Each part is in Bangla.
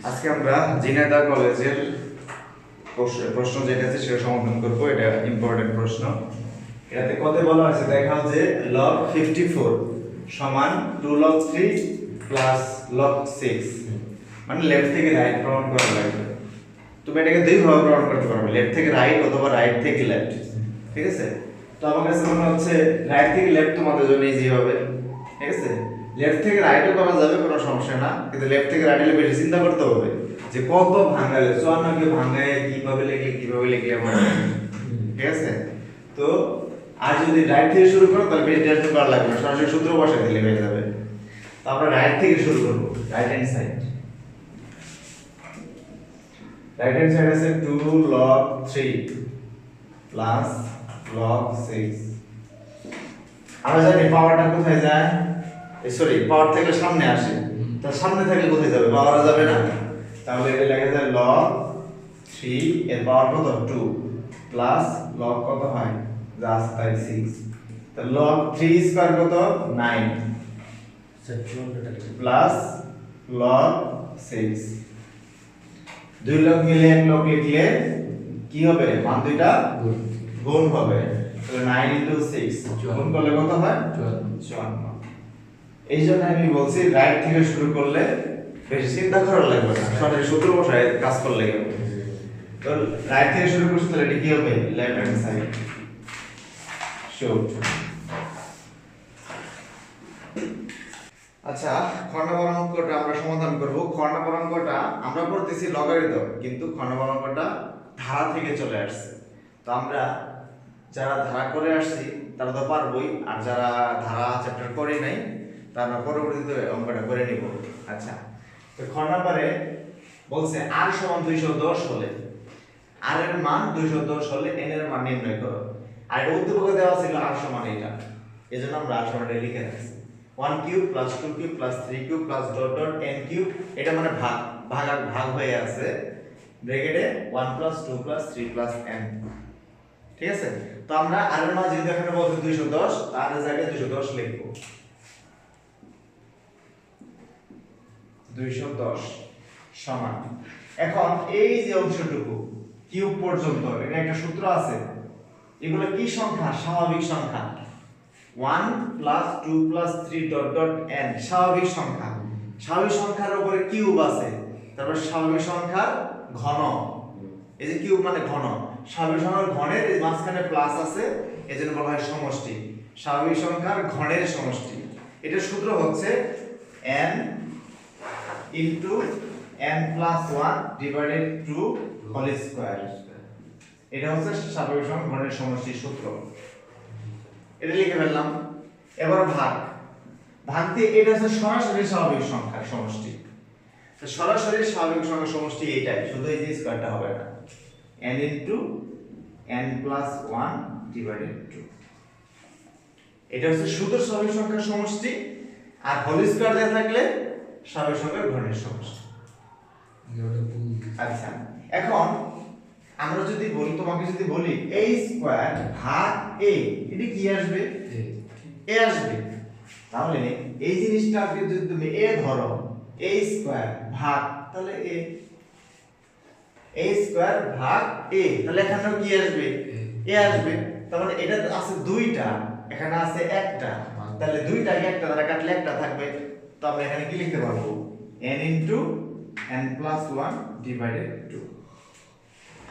আজকে আমরা ঝিনাইদহ কলেজের প্রশ্ন যেটা আছে সেটা সমাধান করব। এটা ইম্পর্টেন্ট প্রশ্ন। এটাতে কত বলা আছে দেখাও যে log 54 সমান 2 log 3 প্লাস log 6, মানে লেফট থেকে রাইট প্রমাণ করা লাগবে। তুমি এটাকে দুই ভাবে প্রমাণ করতে পারবে, লেফট থেকে রাইট অথবা রাইট থেকে লেফট। ঠিক আছে? তো আমার কাছে মনে হচ্ছে রাইট থেকে লেফট তোমাদের জন্য ইজি হবে। ঠিক আছে? লেফট থেকে রাইটও করা যাবে, কোনো সমস্যা না, কিন্তু লেফট থেকে রাইট হলে বেশি চিন্তা করতে হবে যে কত ভাঙালে 54 কে ভাঙায় কিভাবে লিখলে হবে। ঠিক আছে? তো আর যদি রাইট থেকে শুরু করো তাহলে বেশি টেনশন করা লাগবে না, সরাসরি সূত্র বসাই দিলে হয়ে যাবে। তো আমরা রাইট থেকে শুরু করব। Right hand side, right hand side আছে 2 log 3 প্লাস log 6। আমরা জানি পাওয়ারটা কোথায় যায়, সরি পাওয়ার থেকে সামনে আসে, তার সামনে থাকলে কোথায় যাবে, পাওয়ার যাবে না। তাহলে এটা লেখা যায় log 3 এর পাওয়ার কত 2 প্লাস log কত হয় জাস্ট তাই 6। তো log 3 স্কয়ার কত 9 প্লাস log 6। দুই log মিলে এক log লিখলে কি হবে, মান দুইটা গুণ হবে। তাহলে 9 6 গুণ করলে কত হয় 54। এই জন্য আমি বলছি রাইট থেকে শুরু করলে বেশি চিন্তা করা লাগবে না, সরাসরি সূত্র বসায় কাজ করলে হবে। তো রাইট থেকে শুরু করছি তাহলে এটা কি হবে, লেফট হ্যান্ড সাইড শুট। আচ্ছা, খ নম্বর অঙ্কটা আমরা সমাধান করব। খ নম্বর অঙ্কটা আমরা পড়তেছি লগারিদম, কিন্তু খ নম্বর অঙ্কটা ধারা থেকে চলে আসছে। তো আমরা যারা ধারা করে আসছি তারা তো পারবোই, আর যারা ধারা চ্যাপ্টার করে নাই তারা পরবর্তীতে অঙ্কটা করে নিব। আচ্ছা, তো খ নম্বরে বলছে r সমান 210 হলে r এর মান 210 হলে n এর মান নির্ণয় করো। আর এটা উদ্দীপকে দেওয়া ছিল r সমান এটা, এজন্য আমরা r সমান এটা লিখে রাখছি 1 cube plus 2 cube plus 3 cube plus dot dot n cube. এটা মানে ভাগ হয়ে আছে ব্র্যাকেটে 1 প্লাস 2 প্লাস 3 প্লাস n। ঠিক আছে? তো আমরা r এর মান যেহেতু এখানে বলছে 210, r এর জায়গায় 210 লিখব। 210 সমান, এখন এই যে অংশটুকু কিউব পর্যন্ত এটা একটা সূত্র আছে, এগুলো কি সংখ্যা, স্বাভাবিক সংখ্যা। 1 plus 2 plus 3 dot dot n স্বাভাবিক সংখ্যা। স্বাভাবিক সংখ্যার উপরে কিউব আছে, তারপর স্বাভাবিক সংখ্যার ঘন, এই যে কিউব মানে ঘন, স্বাভাবিক সংখ্যার ঘনের এই মাঝখানে প্লাস আছে, এজন্য বলা হয় সমষ্টি। স্বাভাবিক সংখ্যার ঘনের সমষ্টি, এটা সূত্র হচ্ছে n into n plus 1 divided 2 whole square। এটা হচ্ছে স্বাভাবিক সংখ্যার ঘনের সমষ্টির সূত্র। এটা লিখে ফেললাম। এবার ভাগতে এটা হচ্ছে সরাসরি স্বাভাবিক সংখ্যার সমষ্টি। তো সরাসরি স্বাভাবিক সংখ্যার সমষ্টি এটাই, শুধু এই যে স্কয়ারটা হবে না, n into n plus 1 divided 2। এটা হচ্ছে শুধু স্বাভাবিক সংখ্যার সমষ্টি, আর হোল স্কয়ার দেয়া থাকলে স্বাভাবিক সংখ্যার ঘনের সমষ্টি। আচ্ছা, এখন আমরা যদি বলি, তোমাকে যদি বলি a স্কয়ার ভাগ a, এটা কি আসবে, a আসবে। তাহলে এই জিনিসটাকে যদি তুমি a ধরো, a স্কয়ার ভাগ, তাহলে a স্কয়ার ভাগ a, তাহলে এখানেও কি আসবে, a আসবে। তার মানে এটা আছে দুইটা, এখানে আছে একটা, তাহলে দুইটাকে একটা দ্বারা কাটলে একটা থাকবে। তো আমরা এখানে কি লিখতে পারবো, n into n plus 1 divided 2।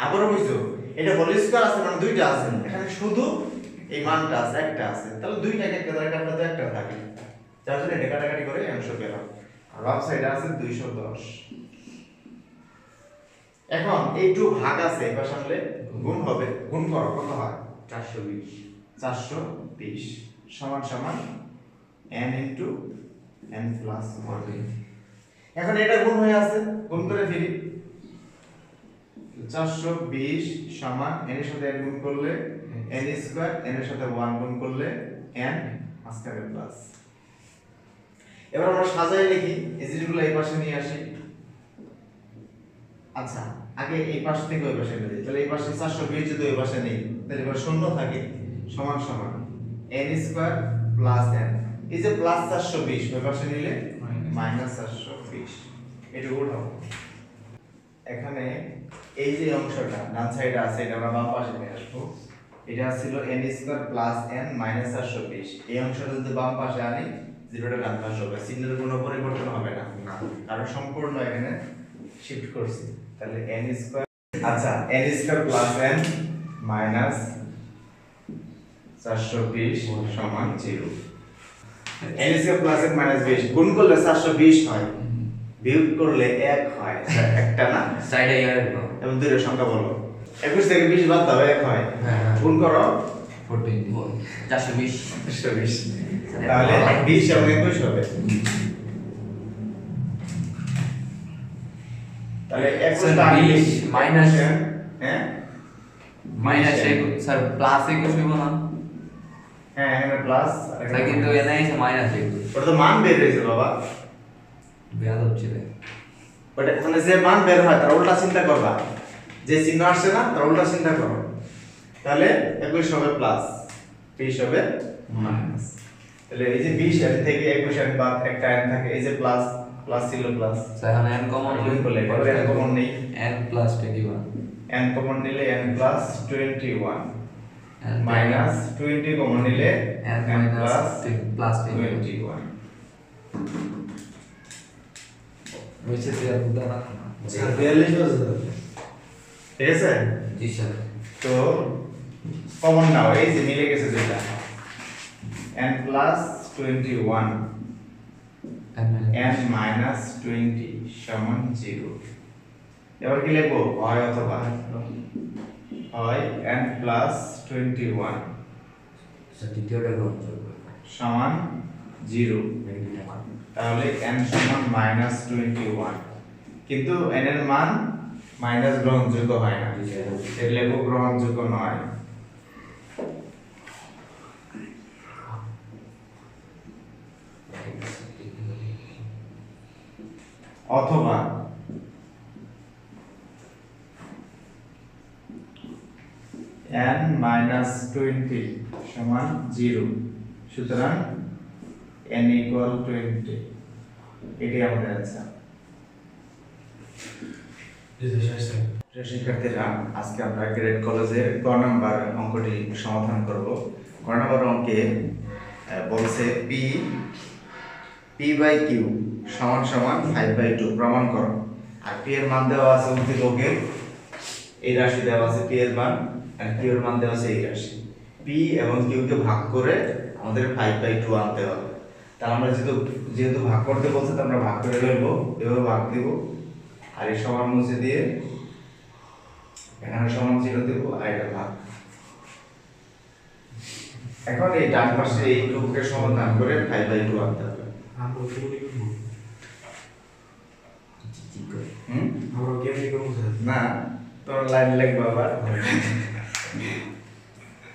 আবারও বুঝছো, এটা হোল স্কয়ার আছে মানে দুইটা আছে, এখানে শুধু এই মানটা আছে, একটা আছে, তাহলে দুইটাকে একটা দ্বারা কাটলে তো একটা থাকে, যার জন্য এটা কাটাকাটি করে অংশ পেলাম। আর বাম সাইডে আছে 210। এখন এই 2 ভাগ আছে, এবার সামনে গুণ হবে, গুণ করো কত হয় 420 সমান সমান n into n plus 1। এখন এটা গুণ হয়ে আছে, গুণ করে ফেলি। 420 সমান n এর সাথে n গুণ করলে n স্কয়ার, n এর সাথে 1 গুণ করলে n মাঝখানে প্লাস। এবার আমরা সাজায় লিখি, এই জিনিসগুলো এই পাশে নিয়ে আসি। আচ্ছা, আগে এই পাশ থেকে ওই পাশে নিয়ে যাই, তাহলে এই পাশে 420 যদি ওই পাশে নেই, তাহলে এবার শূন্য থাকে, সমান সমান n স্কয়ার প্লাস n, এই যে প্লাস 420 ওই পাশে নিলে মাইনাস 420, এটা উঠাও। এখানে এই যে অংশটা ডান সাইডে আছে এটা আমরা বাম পাশে নিয়ে আসবো। এটা ছিল n square plus n minus 420। এই অংশটা যদি বাম পাশে আনি জিরোটা ডান পাশে হবে, চিহ্নের কোনো পরিবর্তন হবে না, কারণ সম্পূর্ণ এখানে শিফট করছি। তাহলে n স্কয়ার, আচ্ছা n square plus n minus 420 সমান 0। n square plus n minus 20 গুণ করলে 420 হয়, বিয়োগ করলে 1 হয়, একটা না সাইডে ইয়ার এবং দুইটা সংখ্যা বলো। 21 থেকে 20 বাদ দাও 1 হয়, গুণ করো 420 তাহলে 20 এবং 21 হবে। তাহলে 21 মাইনাস হ্যাঁ মাইনাস স্যার প্লাস 21 হইব না? হ্যাঁ এখানে প্লাস স্যার কিন্তু এনে আছে মাইনাস 21। ওটা তো মান বের হয়েছে বাবা, বেয়াদ হচ্ছে রে। ওটা মানে যে মান বের হয় তার উল্টা চিন্তা করবা, যে চিহ্ন আসছে না তার উল্টা চিন্তা করো। তাহলে 21 হবে প্লাস, 20 হবে মাইনাস। তাহলে এই যে 20 এর থেকে 21 এর বাদ একটা n থাকে, এই যে প্লাস প্লাস ছিল প্লাস, স্যার এখন n কমন গুণ করলে এটা n কমন নেই, n প্লাস 21 n কমন নিলে n প্লাস 21 মাইনাস 20 কমন নিলে n n প্লাস 21। হইছে স্যার বুঝা না? স্যার 42 বছর ঠিক আছে, জি স্যার। তো কমন নাও, এই যে মিলে গেছে দুইটা, n প্লাস 21 n মাইনাস 20 সমান 0। এবার কি লিখবো, হয় অথবা, হয় n প্লাস 21 স্যার দ্বিতীয়টা গ্রহণ করব। সমান 0, তাহলে n সমান মাইনাস 21, কিন্তু n এর মান মাইনাস গ্রহণযোগ্য হয় না, এর লেখক গ্রহণযোগ্য নয়। অথবা n মাইনাস 20 সমান 0, সুতরাং n ইকুয়াল 20, এটাই আমাদের অ্যান্সার। প্রিয় শিক্ষার্থীরা, আজকে আমরা গ্রেড কলেজের ক নাম্বার অঙ্কটি সমাধান করব। ক নাম্বার অঙ্কে বলছে p বাই q সমান সমান 5/2 প্রমাণ করো। আর p এর মান দেওয়া আছে উদ্দীপকের, এই রাশি দেওয়া আছে p এর মান, আর q এর মান দেওয়া আছে এই রাশি। p এবং q কে ভাগ করে আমাদের 5/2 আনতে হবে। তাহলে আমরা যেহেতু ভাগ করতে বলছে তো আমরা ভাগ করে ফেলবো, এভাবে ভাগ দিব, আর এই সমান মুছে দিয়ে এখানে সমান 0 দেব, আর এটা ভাগ। এখন এই ডান পাশে এই টুকুকে সমাধান করে 5/2 আনতে হবে। আমরা কেমনি করব? হুম, আমরা কেমনি করব স্যার? না তোর লাইন লাগবে আবার।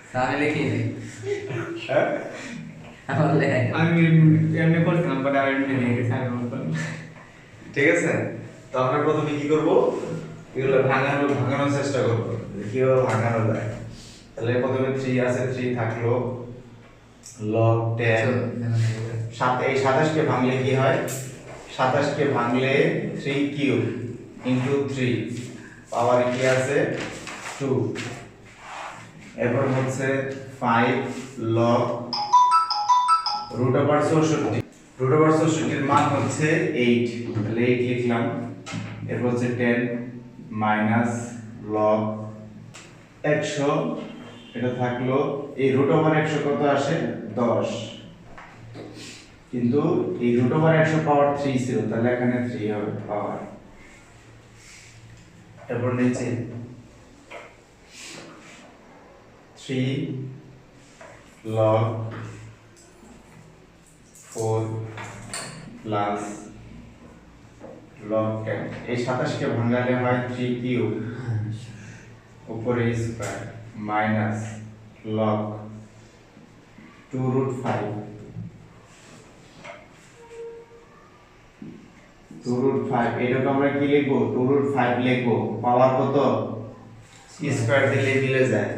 স্যার আমি লিখি নাই। হ্যাঁ আমার লেখা আমি এমনি করছিলাম বাট আর এমনি নিয়ে গেছে আমি বলতাম ঠিক আছে, তো আমরা প্রথমে কি করব, এগুলো ভাঙানোর চেষ্টা করব যে কিভাবে ভাঙানো যায়। তাহলে প্রথমে 3 আছে, 3 থাকলো log 10, এই 27 কে ভাঙলে কি হয়, 27 কে ভাঙলে 3 কিউব ইনটু 3 পাওয়ার কি আছে 2। এরপর হচ্ছে 5 log root over 64, root over 64 এর মান হচ্ছে 8, তাহলে 8 লিখলাম। এরপর হচ্ছে 10 মাইনাস log 100, এটা থাকলো, এই রুট ওভার 100 কত আসে 10, কিন্তু এই রুট ওভার 100 পাওয়ার 3 ছিল, তাহলে এখানে 3 হবে পাওয়ার। এরপর নিচে 3 log 4 প্লাস log 10, এই 27 কে ভাঙালে হয় 3 কিউব উপরে square minus log 2 root 5, 2 root 5 এটাকে আমরা কি লিখবো, 2 root 5 লিখবো, পাওয়ার কত স্কয়ার দিলে মিলে যায়।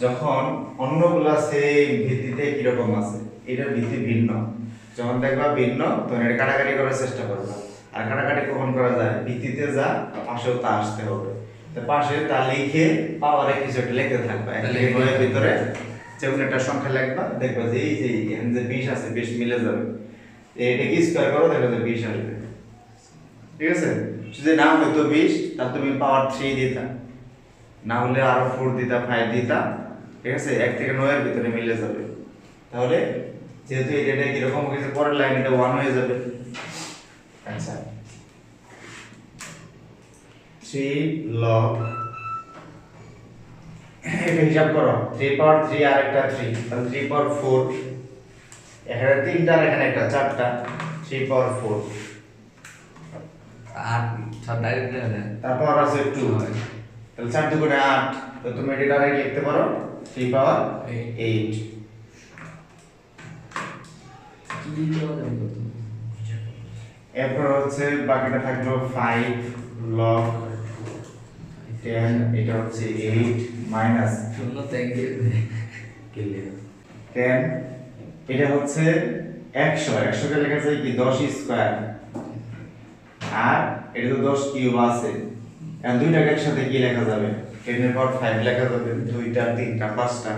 যখন অন্যগুলা সেম ভিত্তিতে কিরকম আছে, এটার ভিত্তি ভিন্ন, যখন দেখবা ভিন্ন তখন এটা কাটাকাটি করার চেষ্টা করবা। আর কাটাকাটি কখন করা যায়, ভিত্তিতে যা পাশেও তা আসতে হবে। তো পাশে তা লিখে পাওয়ারে কিছু একটা লিখতে থাকবে। তাহলে এই বইয়ের ভিতরে যে কোনো একটা সংখ্যা লিখবা, দেখবা যে এই যে এখানে যে 20 আছে 20 মিলে যাবে। এটা কি স্কয়ার করো, দেখো যে 20 আসবে। ঠিক আছে? যদি না হতো 20 তাহলে তুমি পাওয়ার 3 দিতা, না হলে আরো 4 দিতা, 5 দিতা। ঠিক আছে? 1 থেকে 9 এর ভিতরে মিলে যাবে। তাহলে যেহেতু এটা কিরকম হয়েছে, পরের লাইন এটা 1 হয়ে যাবে। আচ্ছা, 3 log, এটা হিসাব করো, 3 পাওয়ার 3 আর একটা 3, তাহলে 3 পাওয়ার 4, এখানে 3টা আর এখানে একটা 4টা, 3 পাওয়ার 4, আর সব ডাইরেক্ট দেন তারপর আছে 2, তাহলে 4 দুগুণে 8, তো তুমি এটা ডাইরেক্ট লিখতে পারো 3 পাওয়ার 8। কি দেওয়া যাবে কত এরপর হচ্ছে বাকিটা থাকলো 5 log 10, এটা হচ্ছে 8 মাইনাস শূন্য থ্যাংক ইউ 10, এটা হচ্ছে 100, 100 কে লেখা যায় কি 10 স্কয়ার, আর এটা তো 10 কিউব আছে। এখন দুইটাকে একসাথে কি লেখা যাবে, 10 এর পাওয়ার 5 লেখা যাবে, দুইটা তিনটা পাঁচটা,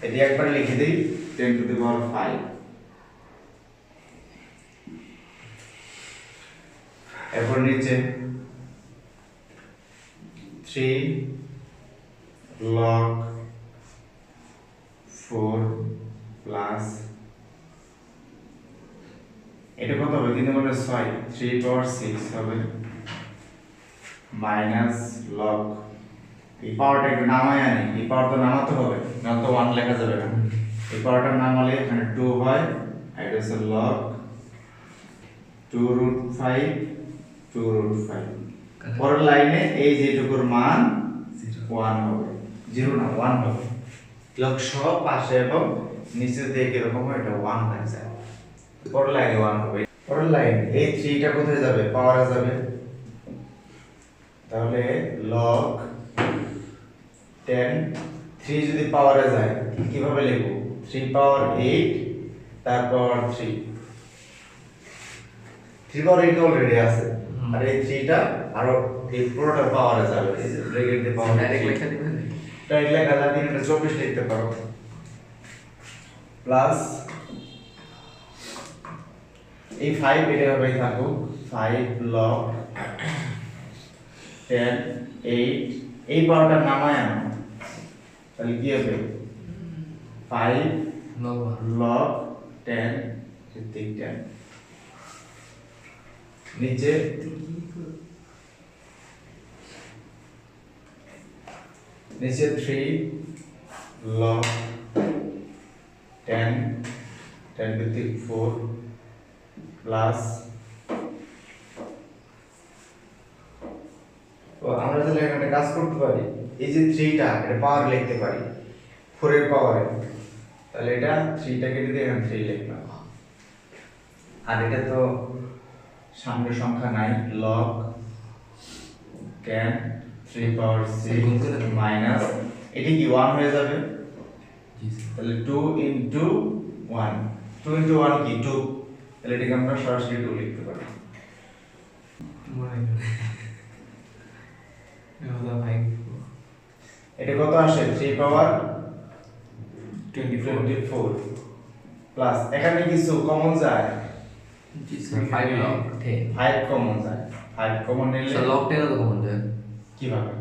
এটা একবার লিখে দেই 10 টু দি পাওয়ার 5। এরপর নিচে 3 log 4 প্লাস, এটা কত হবে, 3 গুণে 6, 3 পাওয়ার 6 হবে, মাইনাস log, এই পাওয়ারটা একটু নামায় আনি, এই পাওয়ার তো নামাতে হবে, না তো 1 লেখা যাবে না। এই পাওয়ারটা নামালে এখানে 2 হয়, আর এটা হচ্ছে log 2√5, 2√5। পরের লাইনে এই যেটুকুর মান 1 হবে, 0 না 1 হবে। লগ সব পাশে এবং নিচে দিয়ে এরকম হয়, এটা 1 হয়ে যায়। পরের লাইনে 1 হবে। পরের লাইন এই 3টা কোথায় যাবে, পাওয়ারে যাবে, তাহলে log 10, 3 যদি পাওয়ারে যায় কিভাবে লিখব, 3 পাওয়ার 8 তারপর 3, 3 পাওয়ার 8 অলরেডি আছে, আর এই 3টা আরো এই পুরোটা পাওয়ারে যাবে, এই যে ব্র্যাকেট দিয়ে পাওয়ার ডাইরেক্ট লেখা দিবেন ডাইরেক্ট লেখা যায়, 324 লিখতে পারো, প্লাস এই 5 এটা হবে থাকুক, 5 log 10 8, এই পাওয়ারটা নামায় আনো, তাহলে কি হবে 5 log 10 ভিত্তিক 10, নিচে নিচে 3 log 10 10 ভিত্তিক 4 প্লাস, তো আমরা তাহলে এখানে কাজ করতে পারি, এই যে 3টা এটা পাওয়ার লিখতে পারি 4 এর পাওয়ারে, তাহলে এটা 3টা কেটে দিয়ে এখানে 3 লিখলাম, আর এটা তো সামনে সংখ্যা নাই, log 10 3 পাওয়ার 6 মাইনাস, এটা কি 1 হয়ে যাবে, তাহলে 2 ইনটু 1, 2 ইনটু 1 কি 2, তাহলে এটাকে আমরা সরাসরি 2 লিখতে পারি। এটা কত আসে, 3 পাওয়ার 24 প্লাস, এখানে কিছু কমন যায়, 5 লগ 10 5 কমন যায়, 5 কমন নিলে স্যার লগ 10 তো কমন যায় কিভাবে,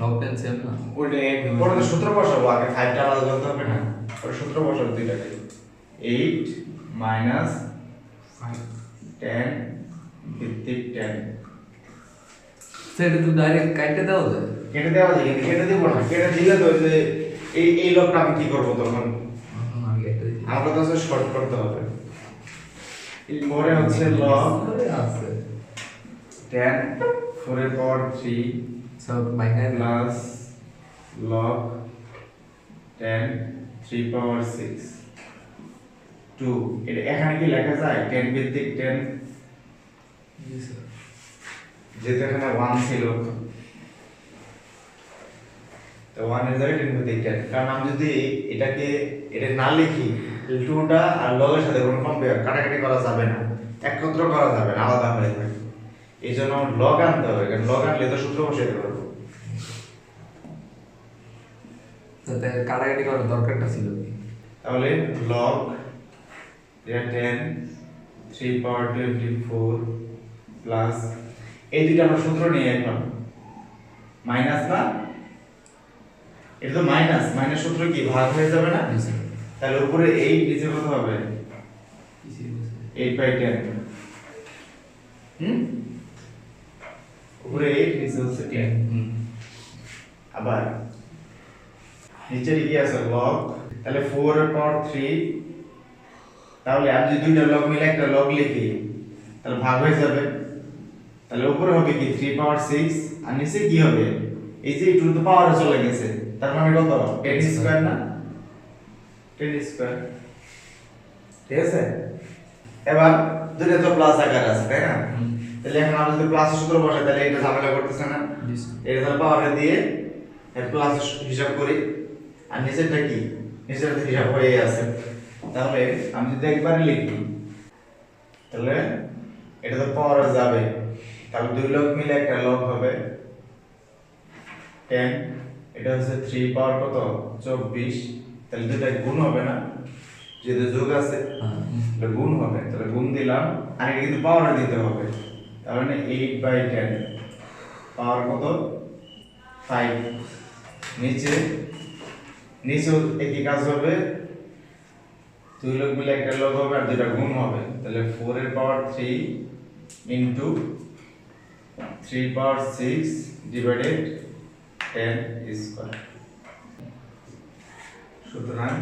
লগ 10 সেম না ওটা এক পরে তো সূত্র বসাবো, আগে 5টা আলাদা করতে হবে না, পরে সূত্র বসাবো দুইটাকে, 8 মাইনাস 10 ভিত্তিক 10, স্যার এটা তো ডাইরেক্ট কাটতে দাও যায় কেটে দেওয়া যায়, কিন্তু কেটে দিব না, কেটে দিলে তো ওই যে এই লবটা আমি কি করবো তখন, আমি কেটে দিই আমাকে তো শর্ট করতে হবে, পরে হচ্ছে log আছে 10 4 এর পাওয়ার 3 সব মাইনাস প্লাস log 10 3 পাওয়ার 6 2, এটা এখানে কি লেখা যায় 10 ভিত্তিক 10, যেহেতু এখানে 1 ছিল তো 1 এর জায়গায় 10 ভিত্তিক 10, কারণ আমি যদি এটা না লিখি 2টা আর লগ এর সাথে কোনো কম্পেয়ার কাটাকাটি করা যাবে না, একত্র করা যাবে না, আলাদা হয়ে যাবে, এই জন্য লগ আনতে হবে, কারণ লগ আনলে তো সূত্র বসাইতে পারবো। তো তাই কাটাকাটি করার দরকারটা ছিল কি? তাহলে লগ 10 3 পাওয়ার 24 প্লাস এই দুইটা আমরা সূত্র নিয়ে এখন মাইনাস না, এটা তো মাইনাস, মাইনাস সূত্র কি ভাগ হয়ে যাবে না? জি স্যার। তাহলে উপরে 8 নিচে কত হবে? 8/10 উপরে 8 নিচে হচ্ছে 10। আবার নিচে কি আছে লগ, তাহলে 4 এর পাওয়ার 3, তাহলে আমি যদি দুইটা লগ মিলে একটা লগ লিখি তাহলে ভাগ হয়ে যাবে, তাহলে উপরে হবে কি 3 পাওয়ার 6 আর নিচে কি হবে এই যে টু দ্য পাওয়ার চলে গেছে, তার মানে কত 10 স্কয়ার না, 10 স্কয়ার। ঠিক আছে, এবার দুইটা তো প্লাস আকার আছে তাই না, তাহলে এখন আমরা যদি প্লাস সূত্র বসাই তাহলে এটা ঝামেলা করতেছে না, জি স্যার। এটা তাহলে পাওয়ারে দিয়ে এর প্লাস হিসাব করি, আর নিচেরটা কি নিচেরটা হিসাব হয়ে আছে। তাহলে আমি যদি একবারে লিখি তাহলে এটা তো পাওয়ারে যাবে, তাহলে দুই লগ মিলে একটা লগ হবে 10, এটা হচ্ছে 3 পাওয়ার কত 24, তাহলে দুইটা গুণ হবে না, যেহেতু যোগ আছে তাহলে গুণ হবে, তাহলে গুণ দিলাম, আর এটা কিন্তু পাওয়ারে দিতে হবে, তার মানে 8/10 পাওয়ার কত 5, নিচে নিচেও একই কাজ হবে, দুই লগ মিলে একটা লগ হবে আর দুইটা গুণ হবে, তাহলে 4 এর পাওয়ার 3 ইনটু 3 পাওয়ার 6 ডিভাইডেড 10 স্কয়ার। সুতরাং